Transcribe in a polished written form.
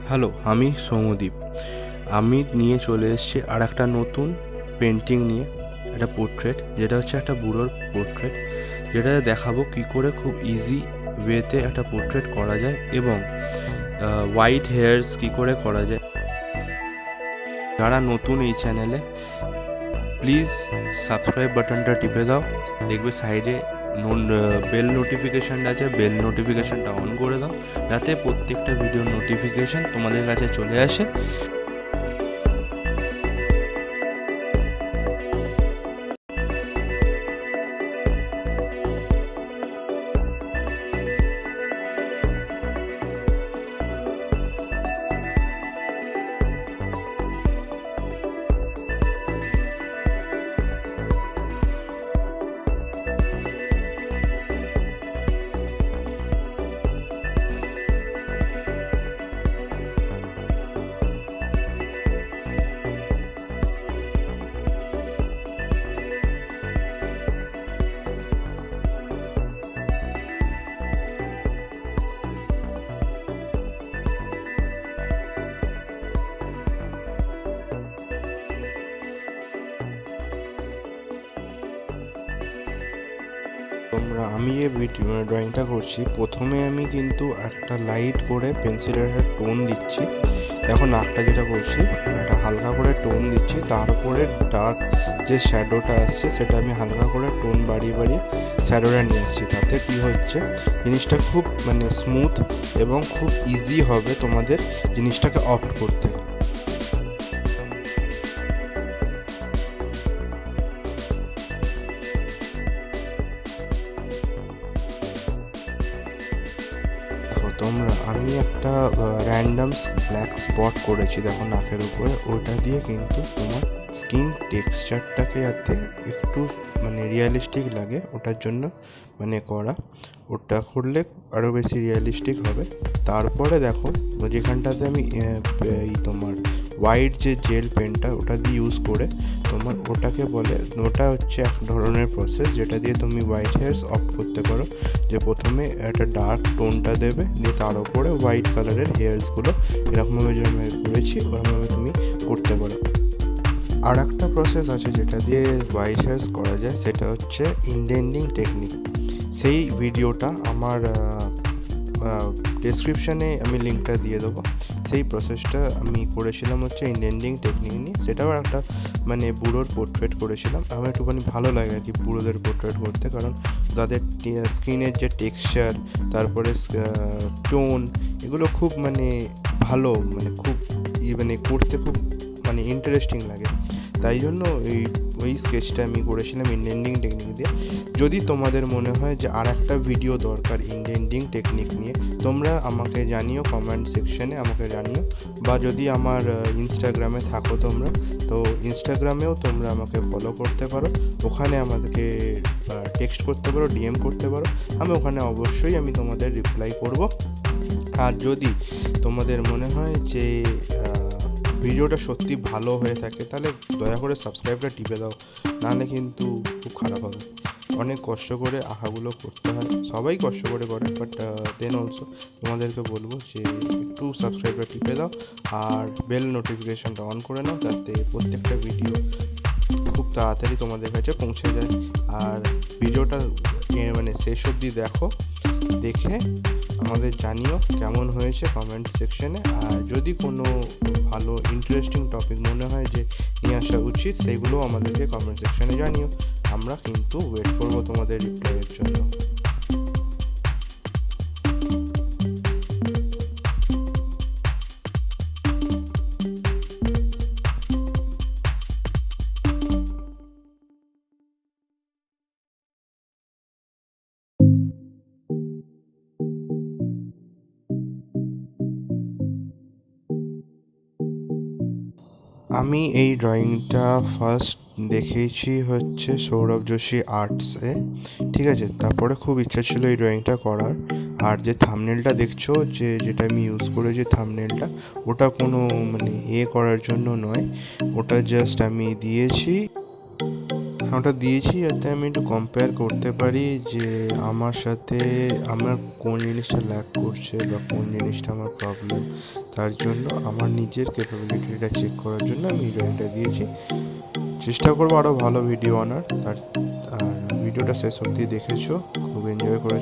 Hello, আমি সৌম্যদীপ। আমি নিয়ে চলে এসেছি আর একটা নতুন পেন্টিং নিয়ে, একটা পোর্ট্রেট, যেটা হচ্ছে একটা বুড়োর পোর্ট্রেট, যেটা দেখাবো কী করে খুব ইজি ওয়েতে একটা পোর্ট্রেট করা যায় এবং হোয়াইট হেয়ার্স কী করে করা যায়। যারা নতুন এই চ্যানেলে, প্লিজ সাবস্ক্রাইব বাটনটা টিপে দাও। দেখবে সাইডে বেল নোটিফিকেশানটা আছে, বেল নোটিফিকেশানটা অন করে দাও, যাতে প্রত্যেকটা ভিডিওর নোটিফিকেশান তোমাদের কাছে চলে আসে। আমি যে ড্রয়িংটা করছি, প্রথমে আমি কিন্তু একটা লাইট করে পেন্সিলের একটা টোন দিচ্ছি। এখন নাকটা যেটা করছি, একটা হালকা করে টোন দিচ্ছি, তারপরে ডার্ক যে শ্যাডোটা আসছে সেটা আমি হালকা করে টোন বাড়িয়ে বাড়িয়ে শ্যাডোটা নিয়ে আসছি। তাতে কী হচ্ছে, জিনিসটা খুব স্মুথ এবং খুব ইজি হবে তোমাদের জিনিসটাকে অপ্ট করতে। আমি একটা র্যান্ডাম ব্ল্যাক স্পট করেছি, দেখো নাকের উপরে। ওটা দিয়ে কিন্তু তোমার স্কিন টেক্সচারটাকে যাতে একটু রিয়েলিস্টিক লাগে, ওটার জন্য করা। ওটা করলে আরও বেশি রিয়েলিস্টিক হবে। তারপরে দেখো যেখানটাতে আমি তোমার হোয়াইট যে জেল পেনটা, ওটা দিয়ে ইউজ করে তোমার ওটাকে বলে, ওটা হচ্ছে এক ধরনের প্রসেস যেটা দিয়ে তুমি হোয়াইট হেয়ার্স অফ করতে পারো। যে প্রথমে একটা ডার্ক টোনটা দেবে, দিয়ে তার উপরে হোয়াইট কালারের হেয়ার্সগুলো এরকমভাবে যেরকম করেছি ওরকমভাবে তুমি করতে পারো। আর একটা প্রসেস আছে যেটা দিয়ে হোয়াইট হেয়ার্স করা যায়, সেটা হচ্ছে ইনডেন্টিং টেকনিক। সেই ভিডিওটা আমার ডেসক্রিপশানে আমি লিঙ্কটা দিয়ে দেবো। সেই প্রসেসটা আমি করেছিলাম হচ্ছে ইনডেন্টিং টেকনিক নিয়ে। সেটাও একটা বুড়োর পোর্ট্রেট করেছিলাম। আমার একটুখানি ভালো লাগে আর কি বুড়োদের পোর্ট্রেট করতে, কারণ তাদের স্কিনের যে টেক্সচার, তারপরে টোন, এগুলো খুব ভালো, খুব করতে খুব ইন্টারেস্টিং লাগে। তাই জন্য ওই স্কেচটা আমি করেছিলাম ইনডেন্টিং টেকনিক দিয়ে। যদি তোমাদের মনে হয় যে আর একটা ভিডিও দরকার ইনডেন্টিং টেকনিক নিয়ে, তোমরা আমাকে জানিও, কমেন্ট সেকশনে আমাকে জানিও। বা যদি আমার ইনস্টাগ্রামে থাকো তোমরা, তো ইনস্টাগ্রামেও তোমরা আমাকে ফলো করতে পারো। ওখানে আমাদেরকে টেক্সট করতে পারো, ডিএম করতে পারো। ওখানে অবশ্যই আমি তোমাদের রিপ্লাই করব। আর যদি তোমাদের মনে হয় যে ভিডিওটা সত্যি ভালো হয়ে থাকে, তাহলে দয়া করে সাবস্ক্রাইবটা টিপে দাও, নাহলে কিন্তু খুব খারাপ হবে। অনেক কষ্ট করে আঁকাগুলো করতে হয়, সবাই কষ্ট করে করে, বাট দেন অলসো তোমাদেরকে বলবো যে একটু সাবস্ক্রাইবটা টিপে দাও আর বেল নোটিফিকেশানটা অন করে নাও, যাতে প্রত্যেকটা ভিডিও খুব তাড়াতাড়ি তোমাদের কাছে পৌঁছে যায়। আর ভিডিওটা শেষ অবধি দেখো, দেখে আমাদের জানিও কেমন হয়েছে কমেন্ট সেকশনে। আর যদি কোনো ভালো ইন্টারেস্টিং টপিক মনে হয় যে নিয়ে আসা উচিত, সেগুলো আমাদেরকে কমেন্ট সেকশনে জানিও। আমরা কিন্তু ওয়েট করবো তোমাদের রিপ্লাইয়ের জন্য। আমি এই ড্রয়িংটা ফার্স্ট দেখেছি হচ্ছে সৌরভ যোশী আর্টসে, ঠিক আছে। তারপরে খুব ইচ্ছা ছিল এই ড্রয়িংটা করার। আর যে থাম্বনেলটা দেখছো, যেটা আমি ইউজ করেছি থাম্বনেলটা, ওটা কোনো করার জন্য নয়, ওটা জাস্ট আমি দিয়েছি ওটা দিয়েছি যাতে আমি একটু কম্পেয়ার করতে পারি যে আমার সাথে আমার কোন জিনিসটা ল্যাক করছে বা কোন জিনিসটা আমার প্রবলেম। তার জন্য আমার নিজের ক্যাপাবিলিটিটা চেক করার জন্য আমি এই ড্রয়িংটা দিয়েছি। চেষ্টা করবো আরও ভালো ভিডিও আনার। আর ভিডিওটা শেষ অবধি দেখেছো, খুব এনজয় করেছো।